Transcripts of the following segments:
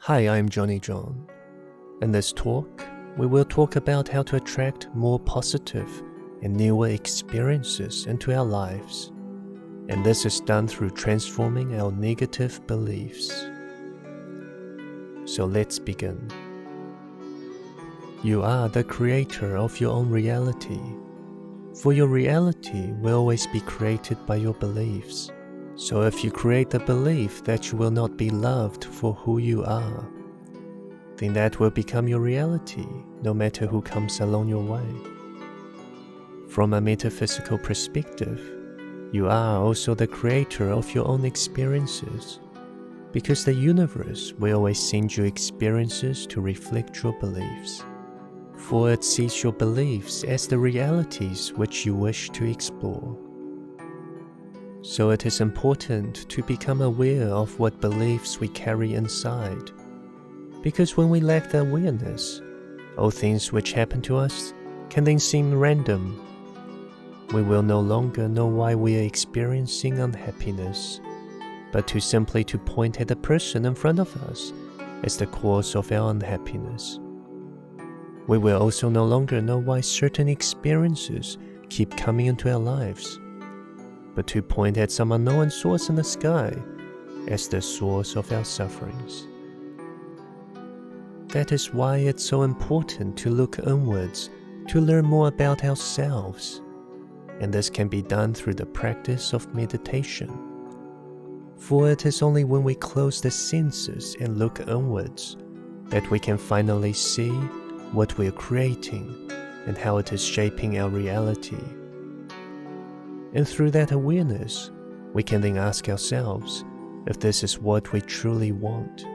Hi, I'm Johnny John. In this talk, we will talk about how to attract more positive and newer experiences into our lives. And this is done through transforming our negative beliefs. So let's begin. You are the creator of your own reality. For your reality will always be created by your beliefs. So if you create the belief that you will not be loved for who you are, then that will become your reality, no matter who comes along your way. From a metaphysical perspective, you are also the creator of your own experiences, because the universe will always send you experiences to reflect your beliefs. For it sees your beliefs as the realities which you wish to explore. So it is important to become aware of what beliefs we carry inside, because when we lack the awareness, all things which happen to us can then seem random. We will no longer know why we are experiencing unhappiness, but simply to point at the person in front of us as the cause of our unhappiness. We will also no longer know why certain experiences keep coming into our lives, but to point at some unknown source in the sky as the source of our sufferings. That is why it's so important to look inwards to learn more about ourselves, and this can be done through the practice of meditation. For it is only when we close the senses and look inwards that we can finally see what we are creating and how it is shaping our reality. And through that awareness, we can then ask ourselves if this is what we truly want,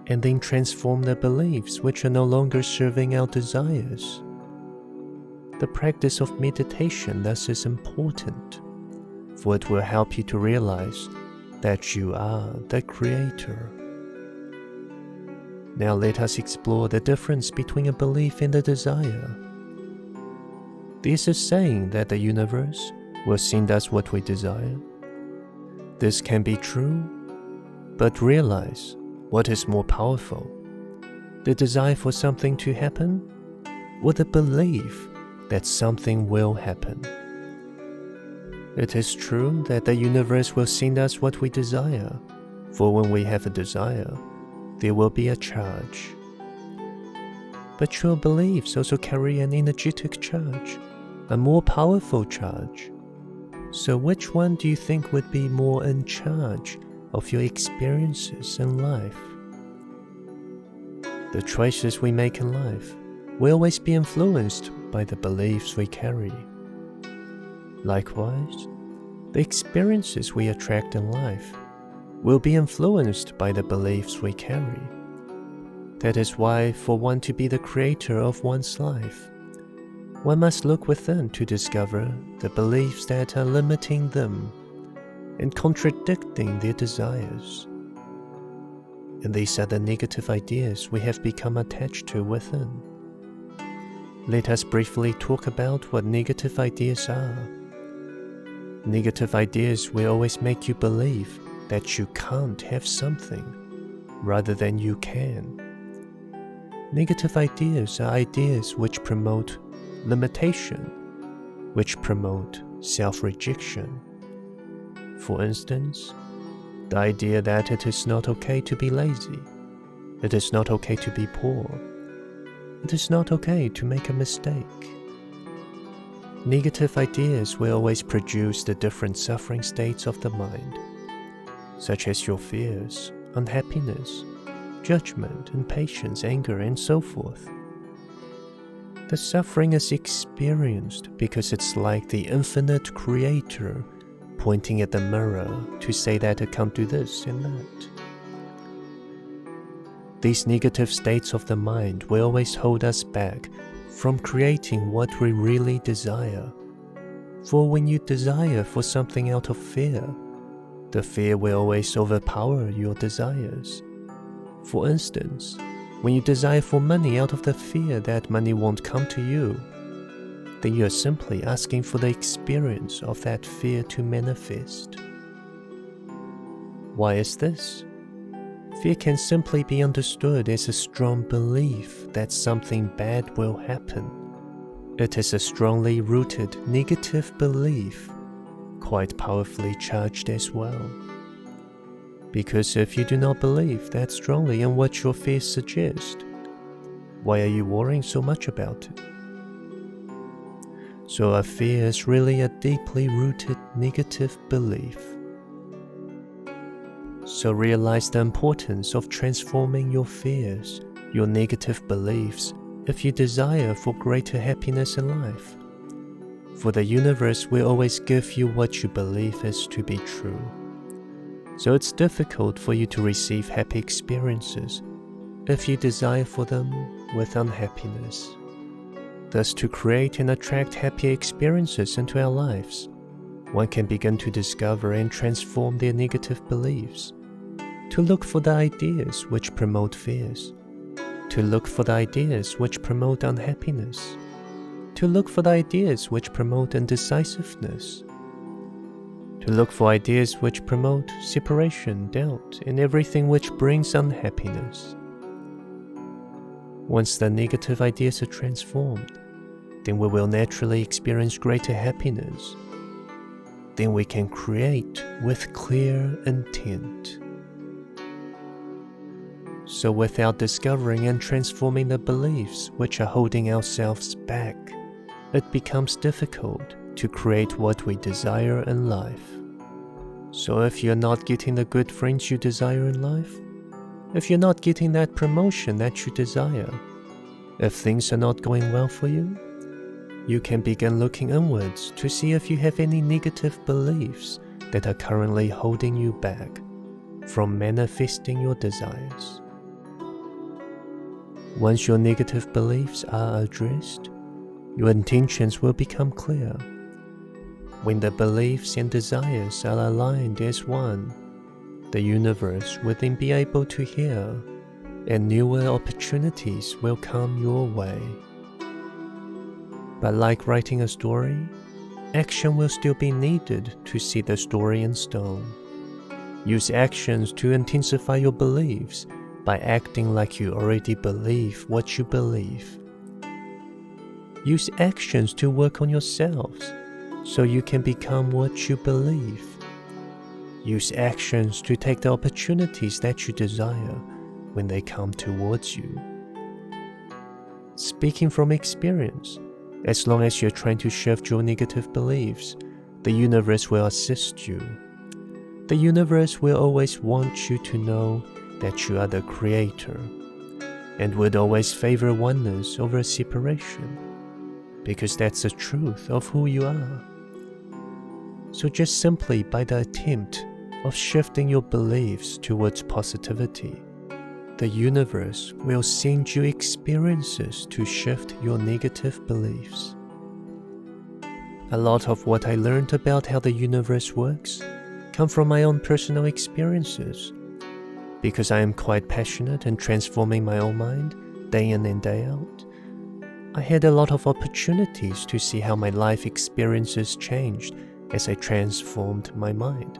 and then transform the beliefs which are no longer serving our desires. The practice of meditation thus is important, for it will help you to realize that you are the creator. Now let us explore the difference between a belief and a desire. This is saying that the universe will send us what we desire. This can be true, but realize what is more powerful, the desire for something to happen, or the belief that something will happen. It is true that the universe will send us what we desire, for when we have a desire, there will be a charge. But your beliefs also carry an energetic charge, a more powerful charge. So which one do you think would be more in charge of your experiences in life? The choices we make in life will always be influenced by the beliefs we carry. Likewise, the experiences we attract in life will be influenced by the beliefs we carry. That is why, for one to be the creator of one's life, one must look within to discover the beliefs that are limiting them and contradicting their desires. And these are the negative ideas we have become attached to within. Let us briefly talk about what negative ideas are. Negative ideas will always make you believe that you can't have something rather than you can. Negative ideas are ideas which promote limitation, which promote self-rejection. For instance, the idea that it is not okay to be lazy, it is not okay to be poor, it is not okay to make a mistake. Negative ideas will always produce the different suffering states of the mind, such as your fears, unhappiness, judgment, impatience, anger, and so forth. The suffering is experienced because it's like the infinite creator pointing at the mirror to say that it can't do this and that. These negative states of the mind will always hold us back from creating what we really desire. For when you desire for something out of fear, the fear will always overpower your desires. For instance, when you desire for money out of the fear that money won't come to you, then you are simply asking for the experience of that fear to manifest. Why is this? Fear can simply be understood as a strong belief that something bad will happen. It is a strongly rooted negative belief, quite powerfully charged as well. Because if you do not believe that strongly in what your fears suggest, why are you worrying so much about it? So a fear is really a deeply rooted negative belief. So realize the importance of transforming your fears, your negative beliefs, if you desire for greater happiness in life. For the universe will always give you what you believe is to be true. So it's difficult for you to receive happy experiences if you desire for them with unhappiness. Thus, to create and attract happy experiences into our lives, one can begin to discover and transform their negative beliefs, to look for the ideas which promote fears, to look for the ideas which promote unhappiness, to look for the ideas which promote indecisiveness, to look for ideas which promote separation, doubt, and everything which brings unhappiness. Once the negative ideas are transformed, then we will naturally experience greater happiness. Then we can create with clear intent. So without discovering and transforming the beliefs which are holding ourselves back, it becomes difficult to create what we desire in life. So if you're not getting the good friends you desire in life, if you're not getting that promotion that you desire, if things are not going well for you, you can begin looking inwards to see if you have any negative beliefs that are currently holding you back from manifesting your desires. Once your negative beliefs are addressed, your intentions will become clear. When the beliefs and desires are aligned as one, the universe will then be able to hear, and newer opportunities will come your way. But like writing a story, action will still be needed to see the story in stone. Use actions to intensify your beliefs by acting like you already believe what you believe. Use actions to work on yourselves so you can become what you believe. Use actions to take the opportunities that you desire when they come towards you. Speaking from experience, as long as you're trying to shift your negative beliefs, the universe will assist you. The universe will always want you to know that you are the creator, and would always favor oneness over separation, because that's the truth of who you are. So just simply by the attempt of shifting your beliefs towards positivity, the universe will send you experiences to shift your negative beliefs. A lot of what I learned about how the universe works come from my own personal experiences. Because I am quite passionate in transforming my own mind day in and day out, I had a lot of opportunities to see how my life experiences changed as I transformed my mind,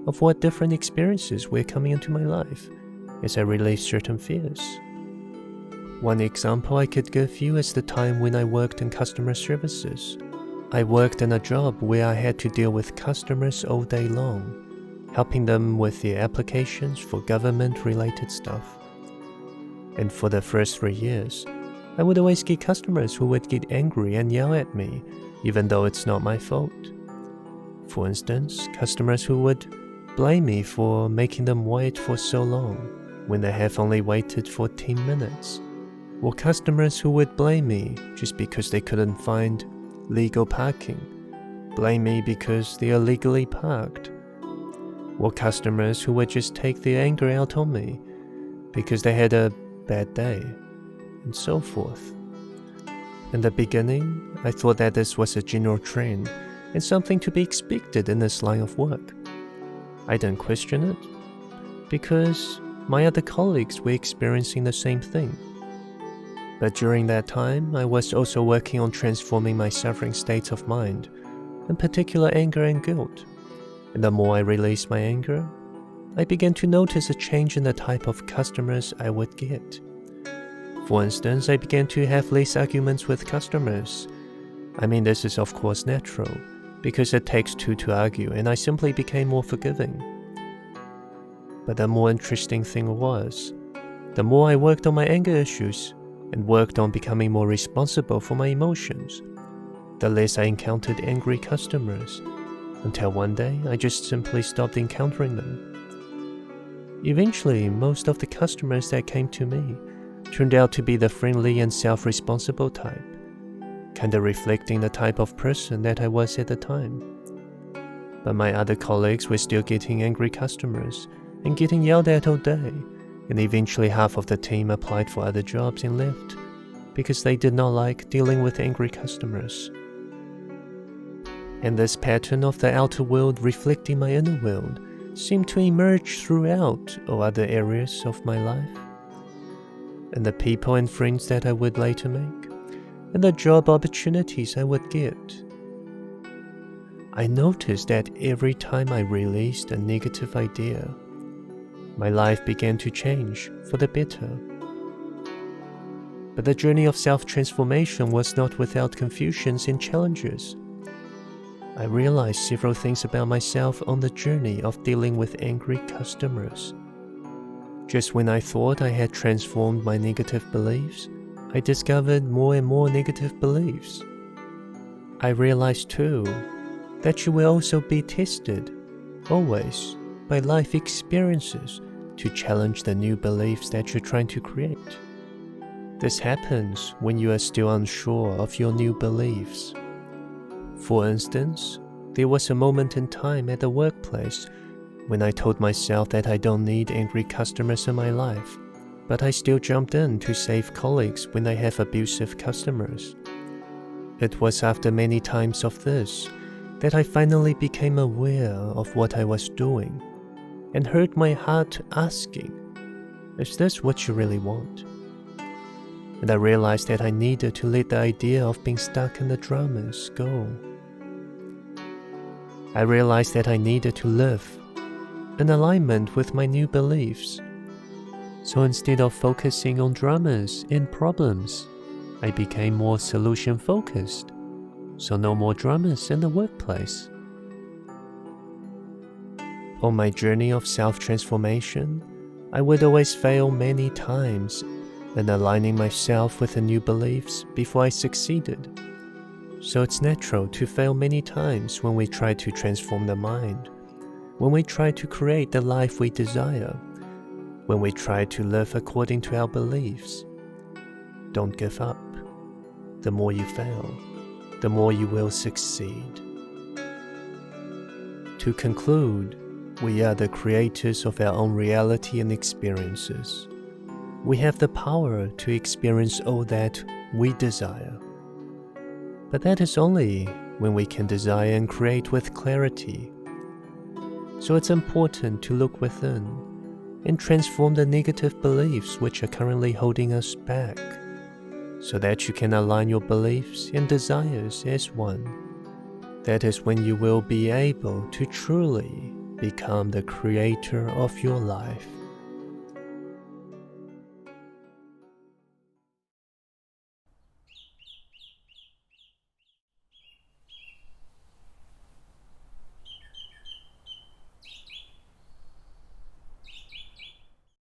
of what different experiences were coming into my life as I released certain fears. One example I could give you is the time when I worked in customer services. I worked in a job where I had to deal with customers all day long, helping them with their applications for government-related stuff. And for the first 3 years, I would always get customers who would get angry and yell at me, even though it's not my fault. For instance, customers who would blame me for making them wait for so long when they have only waited for 10 minutes. Or customers who would blame me just because they couldn't find legal parking, blame me because they are illegally parked. Or customers who would just take their anger out on me because they had a bad day, and so forth. In the beginning, I thought that this was a general trend and something to be expected in this line of work. I didn't question it, because my other colleagues were experiencing the same thing. But during that time, I was also working on transforming my suffering states of mind, in particular anger and guilt. And the more I released my anger, I began to notice a change in the type of customers I would get. For instance, I began to have less arguments with customers. I mean, this is of course natural, because it takes two to argue, and I simply became more forgiving. But the more interesting thing was, the more I worked on my anger issues and worked on becoming more responsible for my emotions, the less I encountered angry customers, until one day I just simply stopped encountering them. Eventually, most of the customers that came to me turned out to be the friendly and self-responsible type, kinda reflecting the type of person that I was at the time. But my other colleagues were still getting angry customers and getting yelled at all day, and eventually half of the team applied for other jobs and left because they did not like dealing with angry customers. And this pattern of the outer world reflecting my inner world seemed to emerge throughout all other areas of my life, and the people and friends that I would later make, and the job opportunities I would get. I noticed that every time I released a negative idea, my life began to change for the better. But the journey of self-transformation was not without confusions and challenges. I realized several things about myself on the journey of dealing with angry customers. Just when I thought I had transformed my negative beliefs, I discovered more and more negative beliefs. I realized too that you will also be tested, always, by life experiences to challenge the new beliefs that you're trying to create. This happens when you are still unsure of your new beliefs. For instance, there was a moment in time at the workplace when I told myself that I don't need angry customers in my life, but I still jumped in to save colleagues when they have abusive customers. It was after many times of this that I finally became aware of what I was doing and heard my heart asking, "Is this what you really want?" And I realized that I needed to let the idea of being stuck in the dramas go. I realized that I needed to live in alignment with my new beliefs. So instead of focusing on dramas and problems, I became more solution-focused, so no more dramas in the workplace. On my journey of self-transformation, I would always fail many times in aligning myself with the new beliefs before I succeeded. So it's natural to fail many times when we try to transform the mind, when we try to create the life we desire, when we try to live according to our beliefs. Don't give up. The more you fail, the more you will succeed. To conclude, we are the creators of our own reality and experiences. We have the power to experience all that we desire. But that is only when we can desire and create with clarity. So it's important to look within and transform the negative beliefs which are currently holding us back, so that you can align your beliefs and desires as one. That is when you will be able to truly become the creator of your life.